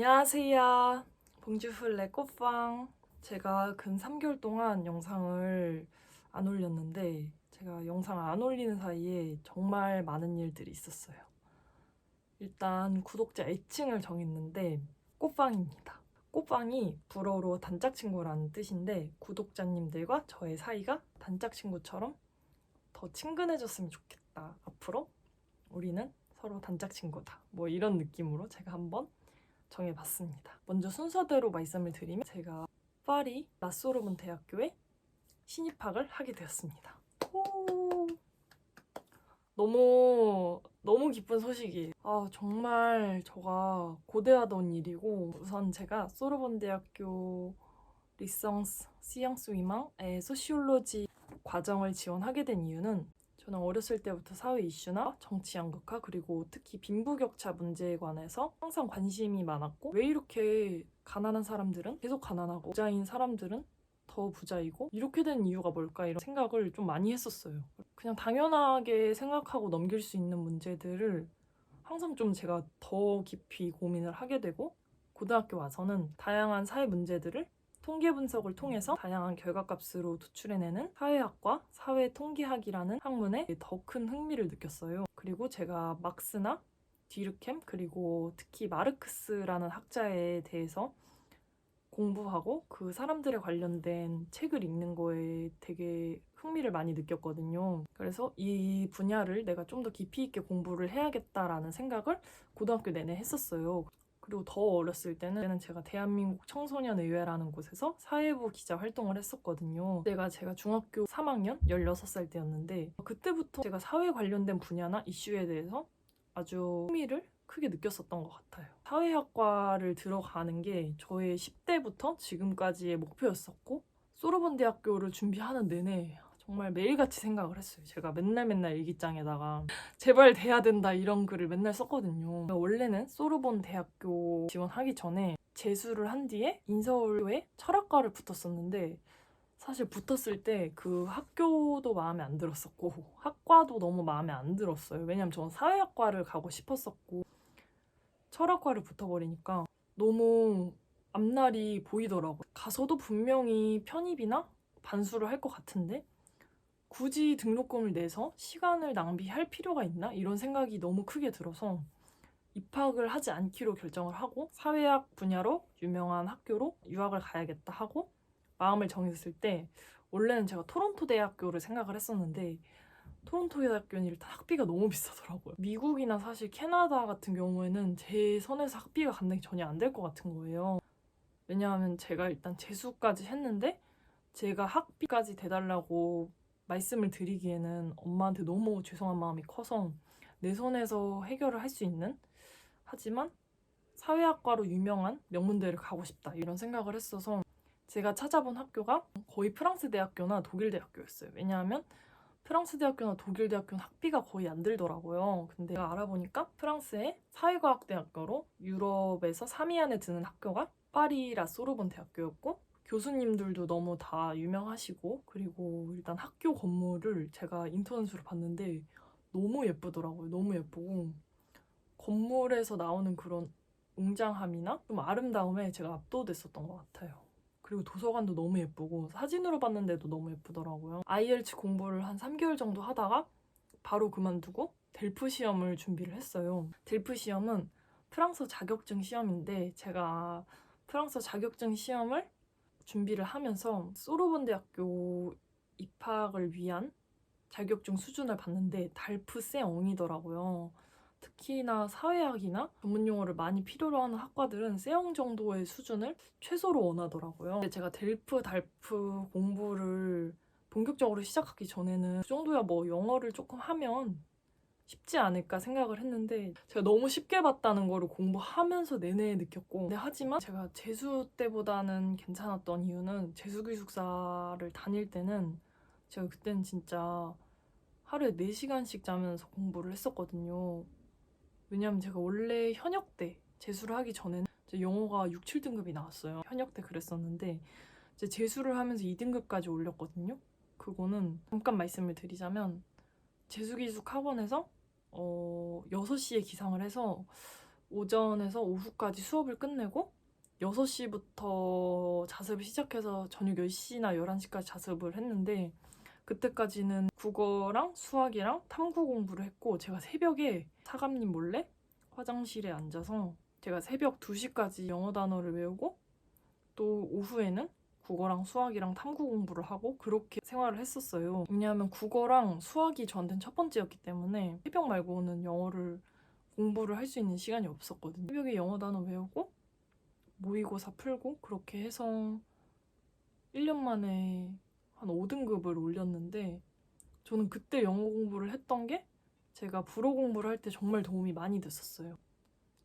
안녕하세요. 봉주풀레 꽃방. 제가 근 3개월 동안 영상을 안 올렸는데 제가 영상을 안 올리는 사이에 정말 많은 일들이 있었어요. 일단 구독자 애칭을 정했는데 꽃방입니다. 꽃방이 불어로 단짝친구라는 뜻인데 구독자님들과 저의 사이가 단짝친구처럼 더 친근해졌으면 좋겠다. 앞으로 우리는 서로 단짝친구다. 뭐 이런 느낌으로 제가 한번 정해봤습니다. 먼저 순서대로 말씀을 드리면 제가 파리 라소르본 대학교에 신입학을 하게 되었습니다. 너무 기쁜 소식이에요. 정말 제가 고대하던 일이고 우선 제가 소르본 대학교 리성스 시앙스 위망의 소시올로지 과정을 지원하게 된 이유는 저는 어렸을 때부터 사회 이슈나 정치 양극화 그리고 특히 빈부격차 문제에 관해서 항상 관심이 많았고 왜 이렇게 가난한 사람들은 계속 가난하고 부자인 사람들은 더 부자이고 이렇게 된 이유가 뭘까 이런 생각을 좀 많이 했었어요. 그냥 당연하게 생각하고 넘길 수 있는 문제들을 항상 좀 제가 더 깊이 고민을 하게 되고 고등학교 와서는 다양한 사회 문제들을 통계 분석을 통해서 다양한 결과값으로 도출해내는 사회학과 사회통계학이라는 학문에 더 큰 흥미를 느꼈어요. 그리고 제가 막스나 뒤르켐 그리고 특히 마르크스라는 학자에 대해서 공부하고 그 사람들에 관련된 책을 읽는 거에 되게 흥미를 많이 느꼈거든요. 그래서 이 분야를 내가 좀 더 깊이 있게 공부를 해야겠다라는 생각을 고등학교 내내 했었어요. 그리고 더 어렸을 때는 제가 대한민국 청소년의회라는 곳에서 사회부 기자 활동을 했었거든요. 그때가 제가 중학교 3학년 16살 때였는데 그때부터 제가 사회 관련된 분야나 이슈에 대해서 아주 흥미를 크게 느꼈었던 것 같아요. 사회학과를 들어가는 게 저의 10대부터 지금까지의 목표였었고 소르본 대학교를 준비하는 내내 정말 매일같이 생각을 했어요. 제가 맨날 일기장에다가 제발 돼야 된다 이런 글을 맨날 썼거든요. 원래는 소르본 대학교 지원하기 전에 재수를 한 뒤에 인서울에 철학과를 붙었었는데 사실 붙었을 때 그 학교도 마음에 안 들었었고 학과도 너무 마음에 안 들었어요. 왜냐면 저는 사회학과를 가고 싶었었고 철학과를 붙어버리니까 너무 앞날이 보이더라고요. 가서도 분명히 편입이나 반수를 할 것 같은데 굳이 등록금을 내서 시간을 낭비할 필요가 있나? 이런 생각이 너무 크게 들어서 입학을 하지 않기로 결정을 하고 사회학 분야로 유명한 학교로 유학을 가야겠다 하고 마음을 정했을 때 원래는 제가 토론토 대학교를 생각을 했었는데 토론토 대학교는 일단 학비가 너무 비싸더라고요. 미국이나 사실 캐나다 같은 경우에는 제 선에서 학비가 감당이 전혀 안 될 것 같은 거예요. 왜냐하면 제가 일단 재수까지 했는데 제가 학비까지 대달라고 말씀을 드리기에는 엄마한테 너무 죄송한 마음이 커서 내 손에서 해결을 할 수 있는 하지만 사회학과로 유명한 명문대를 가고 싶다 이런 생각을 했어서 제가 찾아본 학교가 거의 프랑스 대학교나 독일 대학교였어요. 왜냐하면 프랑스 대학교나 독일 대학교는 학비가 거의 안 들더라고요. 근데 제가 알아보니까 프랑스의 사회과학 대학교로 유럽에서 3위 안에 드는 학교가 파리 라소르본 대학교였고 교수님들도 너무 다 유명하시고 그리고 일단 학교 건물을 제가 인터넷으로 봤는데 너무 예쁘더라고요. 너무 예쁘고 건물에서 나오는 그런 웅장함이나 좀 아름다움에 제가 압도됐었던 것 같아요. 그리고 도서관도 너무 예쁘고 사진으로 봤는데도 너무 예쁘더라고요. IELTS 공부를 한 3개월 정도 하다가 바로 그만두고 델프 시험을 준비를 했어요. 델프 시험은 프랑스 자격증 시험인데 제가 프랑스 자격증 시험을 준비를 하면서 소르본 대학교 입학을 위한 자격증 수준을 봤는데 달프 세0이더라고요. 특히나 사회학이나 전문 용어를 많이 필요로 하는 학과들은 세0 정도의 수준을 최소로 원하더라고요. 근데 제가 델프, 달프 공부를 본격적으로 시작하기 전에는 그 정도야 뭐 영어를 조금 하면 쉽지 않을까 생각을 했는데 제가 너무 쉽게 봤다는 거를 공부하면서 내내 느꼈고 근데 하지만 제가 재수 때보다는 괜찮았던 이유는 재수 기숙사를 다닐 때는 제가 그때는 진짜 하루에 4시간씩 자면서 공부를 했었거든요. 왜냐면 제가 원래 현역 때 재수를 하기 전에는 영어가 6, 7등급이 나왔어요. 현역 때 그랬었는데 이제 재수를 하면서 2등급까지 올렸거든요. 그거는 잠깐 말씀을 드리자면 재수기숙 학원에서 6시에 기상을 해서 오전에서 오후까지 수업을 끝내고 6시부터 자습을 시작해서 저녁 10시나 11시까지 자습을 했는데 그때까지는 국어랑 수학이랑 탐구 공부를 했고 제가 새벽에 사감님 몰래 화장실에 앉아서 제가 새벽 2시까지 영어 단어를 외우고 또 오후에는 국어랑 수학이랑 탐구 공부를 하고 그렇게 생활을 했었어요. 왜냐하면 국어랑 수학이 저한테는 첫 번째였기 때문에 새벽 말고는 영어를 공부를 할 수 있는 시간이 없었거든요. 새벽에 영어 단어 외우고 모의고사 풀고 그렇게 해서 1년 만에 한 5등급을 올렸는데 저는 그때 영어 공부를 했던 게 제가 불어 공부를 할 때 정말 도움이 많이 됐었어요.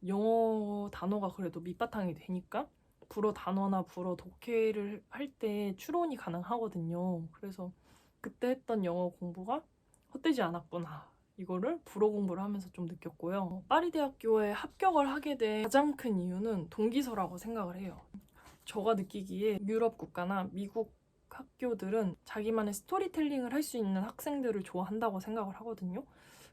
영어 단어가 그래도 밑바탕이 되니까 불어 단어나 불어 독해를 할 때 추론이 가능하거든요. 그래서 그때 했던 영어 공부가 헛되지 않았구나. 이거를 불어 공부를 하면서 좀 느꼈고요. 파리 대학교에 합격을 하게 된 가장 큰 이유는 동기서라고 생각을 해요. 제가 느끼기에 유럽 국가나 미국 학교들은 자기만의 스토리텔링을 할 수 있는 학생들을 좋아한다고 생각을 하거든요.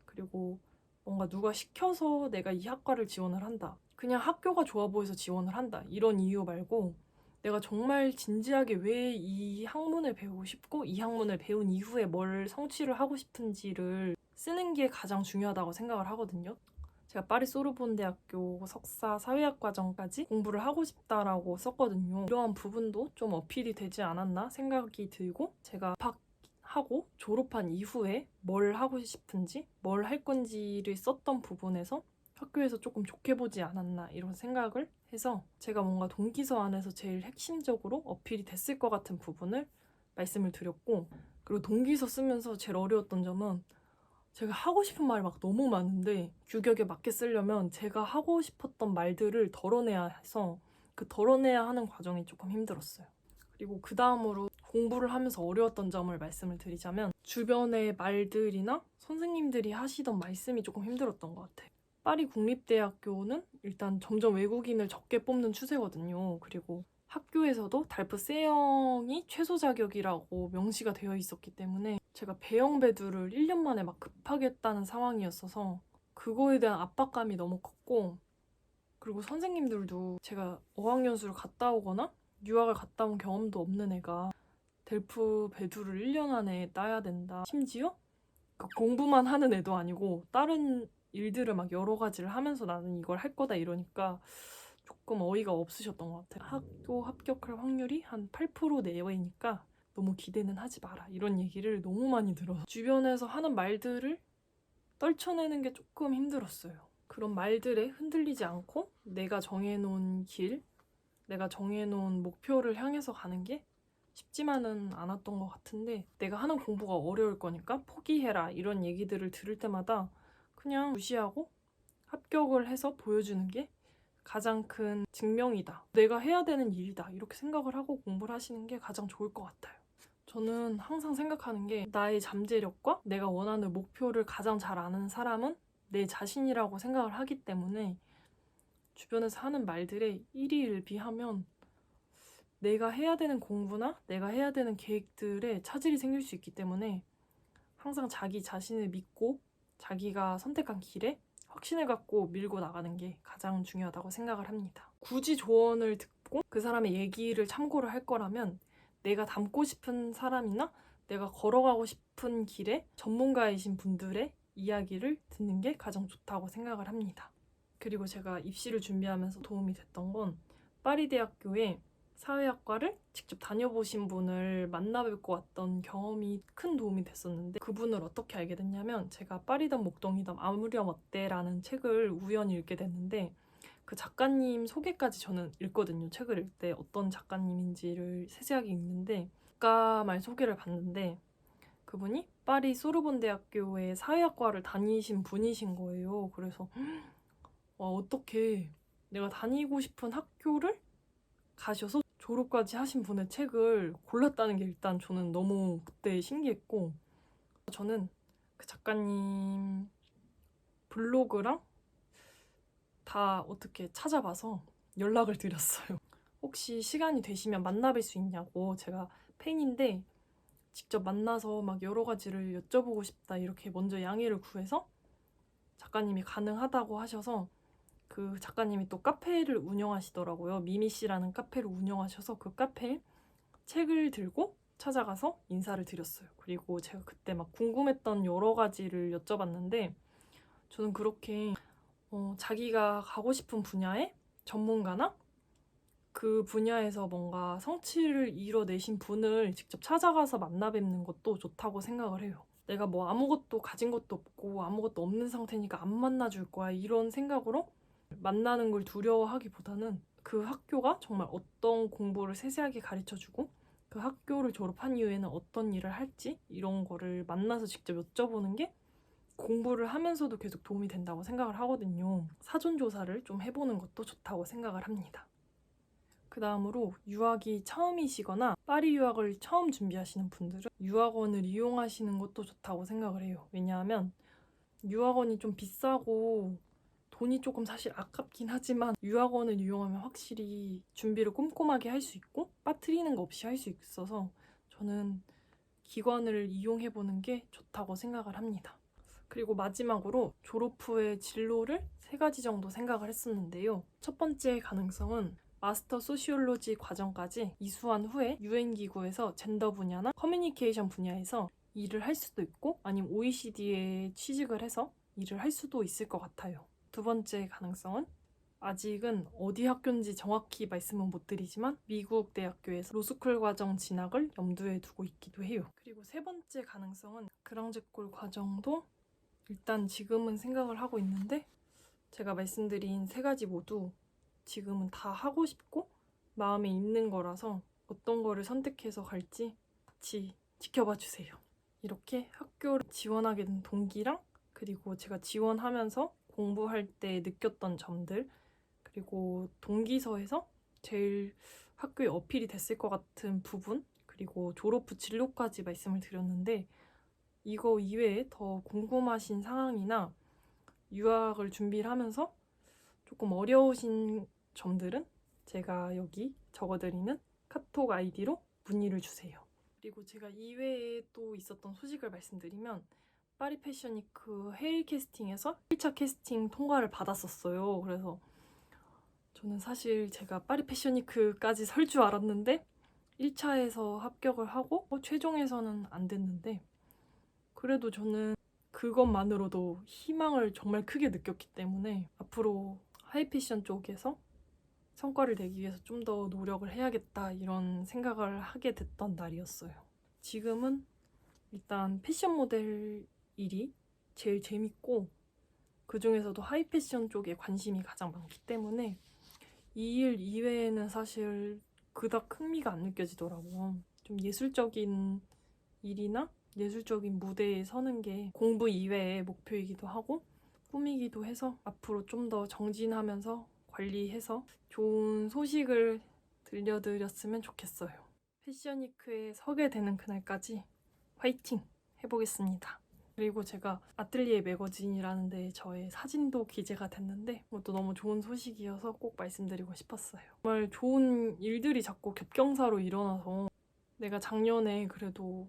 그리고 뭔가 누가 시켜서 내가 이 학과를 지원을 한다. 그냥 학교가 좋아 보여서 지원을 한다. 이런 이유 말고 내가 정말 진지하게 왜 이 학문을 배우고 싶고 이 학문을 배운 이후에 뭘 성취를 하고 싶은지를 쓰는 게 가장 중요하다고 생각을 하거든요. 제가 파리 소르본 대학교 석사 사회학 과정까지 공부를 하고 싶다라고 썼거든요. 이러한 부분도 좀 어필이 되지 않았나 생각이 들고 제가 하고 졸업한 이후에 뭘 하고 싶은지 뭘 할 건지를 썼던 부분에서 학교에서 조금 좋게 보지 않았나 이런 생각을 해서 제가 뭔가 동기서 안에서 제일 핵심적으로 어필이 됐을 것 같은 부분을 말씀을 드렸고 그리고 동기서 쓰면서 제일 어려웠던 점은 제가 하고 싶은 말이 막 너무 많은데 규격에 맞게 쓰려면 제가 하고 싶었던 말들을 덜어내야 해서 그 덜어내야 하는 과정이 조금 힘들었어요. 그리고 그 다음으로 공부를 하면서 어려웠던 점을 말씀을 드리자면 주변의 말들이나 선생님들이 하시던 말씀이 조금 힘들었던 것 같아요. 파리 국립대학교는 일단 점점 외국인을 적게 뽑는 추세거든요. 그리고 학교에서도 달프 C형이 최소 자격이라고 명시가 되어 있었기 때문에 제가 배영 배두를 1년 만에 막 급하게 했다는 상황이었어서 그거에 대한 압박감이 너무 컸고 그리고 선생님들도 제가 어학연수를 갔다 오거나 유학을 갔다 온 경험도 없는 애가 델프 배두를 1년 안에 따야 된다. 심지어 그 공부만 하는 애도 아니고 다른 일들을 막 여러 가지를 하면서 나는 이걸 할 거다 이러니까 조금 어이가 없으셨던 것 같아요. 학교 합격할 확률이 한 8% 내외니까 너무 기대는 하지 마라 이런 얘기를 너무 많이 들어서 주변에서 하는 말들을 떨쳐내는 게 조금 힘들었어요. 그런 말들에 흔들리지 않고 내가 정해놓은 길, 내가 정해놓은 목표를 향해서 가는 게 쉽지만은 않았던 것 같은데 내가 하는 공부가 어려울 거니까 포기해라 이런 얘기들을 들을 때마다 그냥 무시하고 합격을 해서 보여주는 게 가장 큰 증명이다. 내가 해야 되는 일이다. 이렇게 생각을 하고 공부를 하시는 게 가장 좋을 것 같아요. 저는 항상 생각하는 게 나의 잠재력과 내가 원하는 목표를 가장 잘 아는 사람은 내 자신이라고 생각을 하기 때문에 주변에서 하는 말들에 일희일비하면 내가 해야 되는 공부나 내가 해야 되는 계획들에 차질이 생길 수 있기 때문에 항상 자기 자신을 믿고 자기가 선택한 길에 확신을 갖고 밀고 나가는 게 가장 중요하다고 생각을 합니다. 굳이 조언을 듣고 그 사람의 얘기를 참고를 할 거라면 내가 닮고 싶은 사람이나 내가 걸어가고 싶은 길에 전문가이신 분들의 이야기를 듣는 게 가장 좋다고 생각을 합니다. 그리고 제가 입시를 준비하면서 도움이 됐던 건 파리 대학교에 사회학과를 직접 다녀보신 분을 만나뵙고 왔던 경험이 큰 도움이 됐었는데 그분을 어떻게 알게 됐냐면 제가 파리던 목동이던 아무렴 어때라는 책을 우연히 읽게 됐는데 그 작가님 소개까지 저는 읽거든요. 책을 읽을 때 어떤 작가님인지를 세세하게 읽는데 작가 말 소개를 봤는데 그분이 파리 소르본 대학교의 사회학과를 다니신 분이신 거예요. 그래서 어떻게 내가 다니고 싶은 학교를 가셔서 졸업까지 하신 분의 책을 골랐다는 게 일단 저는 너무 그때 신기했고 저는 그 작가님 블로그랑 다 어떻게 찾아봐서 연락을 드렸어요. 혹시 시간이 되시면 만나뵐 수 있냐고 제가 팬인데 직접 만나서 막 여러 가지를 여쭤보고 싶다 이렇게 먼저 양해를 구해서 작가님이 가능하다고 하셔서 그 작가님이 또 카페를 운영하시더라고요. 미미씨라는 카페를 운영하셔서 그 카페에 책을 들고 찾아가서 인사를 드렸어요. 그리고 제가 그때 막 궁금했던 여러 가지를 여쭤봤는데 저는 그렇게 자기가 가고 싶은 분야의 전문가나 그 분야에서 뭔가 성취를 이뤄내신 분을 직접 찾아가서 만나 뵙는 것도 좋다고 생각을 해요. 내가 뭐 아무것도 가진 것도 없고 아무것도 없는 상태니까 안 만나줄 거야 이런 생각으로 만나는 걸 두려워하기보다는 그 학교가 정말 어떤 공부를 세세하게 가르쳐주고 그 학교를 졸업한 이후에는 어떤 일을 할지 이런 거를 만나서 직접 여쭤보는 게 공부를 하면서도 계속 도움이 된다고 생각을 하거든요. 사전 조사를 좀 해보는 것도 좋다고 생각을 합니다. 그 다음으로 유학이 처음이시거나 파리 유학을 처음 준비하시는 분들은 유학원을 이용하시는 것도 좋다고 생각을 해요. 왜냐하면 유학원이 좀 비싸고 돈이 조금 사실 아깝긴 하지만 유학원을 이용하면 확실히 준비를 꼼꼼하게 할 수 있고 빠뜨리는 거 없이 할 수 있어서 저는 기관을 이용해보는 게 좋다고 생각을 합니다. 그리고 마지막으로 졸업 후의 진로를 3가지 정도 생각을 했었는데요. 첫 번째 가능성은 마스터 소시올로지 과정까지 이수한 후에 유엔기구에서 젠더 분야나 커뮤니케이션 분야에서 일을 할 수도 있고 아니면 OECD에 취직을 해서 일을 할 수도 있을 것 같아요. 두 번째 가능성은 아직은 어디 학교인지 정확히 말씀은 못 드리지만 미국 대학교에서 로스쿨 과정 진학을 염두에 두고 있기도 해요. 그리고 세 번째 가능성은 그랑제골 과정도 일단 지금은 생각을 하고 있는데 제가 말씀드린 3가지 모두 지금은 다 하고 싶고 마음에 있는 거라서 어떤 거를 선택해서 갈지 같이 지켜봐 주세요. 이렇게 학교를 지원하게 된 동기랑 그리고 제가 지원하면서 공부할 때 느꼈던 점들 그리고 동기서에서 제일 학교에 어필이 됐을 것 같은 부분 그리고 졸업 후 진로까지 말씀을 드렸는데 이거 이외에 더 궁금하신 상황이나 유학을 준비를 하면서 조금 어려우신 점들은 제가 여기 적어드리는 카톡 아이디로 문의를 주세요. 그리고 제가 이외에 또 있었던 소식을 말씀드리면 파리 패션위크 헤일 캐스팅에서 1차 캐스팅 통과를 받았었어요. 그래서 저는 사실 제가 파리 패션위크까지 설 줄 알았는데 1차에서 합격을 하고 최종에서는 안 됐는데 그래도 저는 그것만으로도 희망을 정말 크게 느꼈기 때문에 앞으로 하이패션 쪽에서 성과를 내기 위해서 좀 더 노력을 해야겠다 이런 생각을 하게 됐던 날이었어요. 지금은 일단 패션 모델 일이 제일 재밌고 그 중에서도 하이패션 쪽에 관심이 가장 많기 때문에 이 일 이외에는 사실 그닥 흥미가 안 느껴지더라고요. 좀 예술적인 일이나 예술적인 무대에 서는 게 공부 이외의 목표이기도 하고 꿈이기도 해서 앞으로 좀 더 정진하면서 관리해서 좋은 소식을 들려드렸으면 좋겠어요. 패션위크에 서게 되는 그날까지 화이팅 해보겠습니다. 그리고 제가 아틀리에 매거진이라는 데 저의 사진도 기재가 됐는데 그것도 너무 좋은 소식이어서 꼭 말씀드리고 싶었어요. 정말 좋은 일들이 자꾸 겹경사로 일어나서 내가 작년에 그래도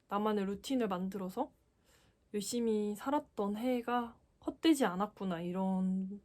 나만의 루틴을 만들어서 열심히 살았던 해가 헛되지 않았구나 이런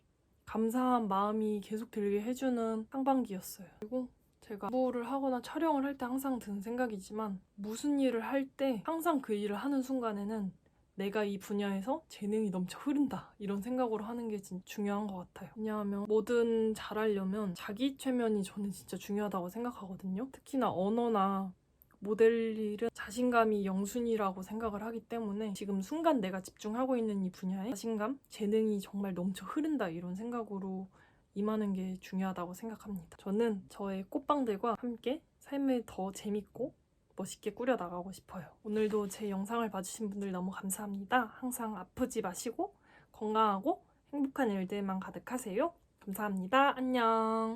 감사한 마음이 계속 들게 해주는 상반기였어요. 그리고 제가 공부를 하거나 촬영을 할 때 항상 드는 생각이지만 무슨 일을 할 때 항상 그 일을 하는 순간에는 내가 이 분야에서 재능이 넘쳐 흐른다 이런 생각으로 하는 게 진짜 중요한 것 같아요. 왜냐하면 뭐든 잘하려면 자기 최면이 저는 진짜 중요하다고 생각하거든요. 특히나 언어나 모델 일은 자신감이 영순이라고 생각을 하기 때문에 지금 순간 내가 집중하고 있는 이 분야에 자신감, 재능이 정말 넘쳐 흐른다 이런 생각으로 임하는 게 중요하다고 생각합니다. 저는 저의 꽃방들과 함께 삶을 더 재밌고 멋있게 꾸려나가고 싶어요. 오늘도 제 영상을 봐주신 분들 너무 감사합니다. 항상 아프지 마시고 건강하고 행복한 일들만 가득하세요. 감사합니다. 안녕.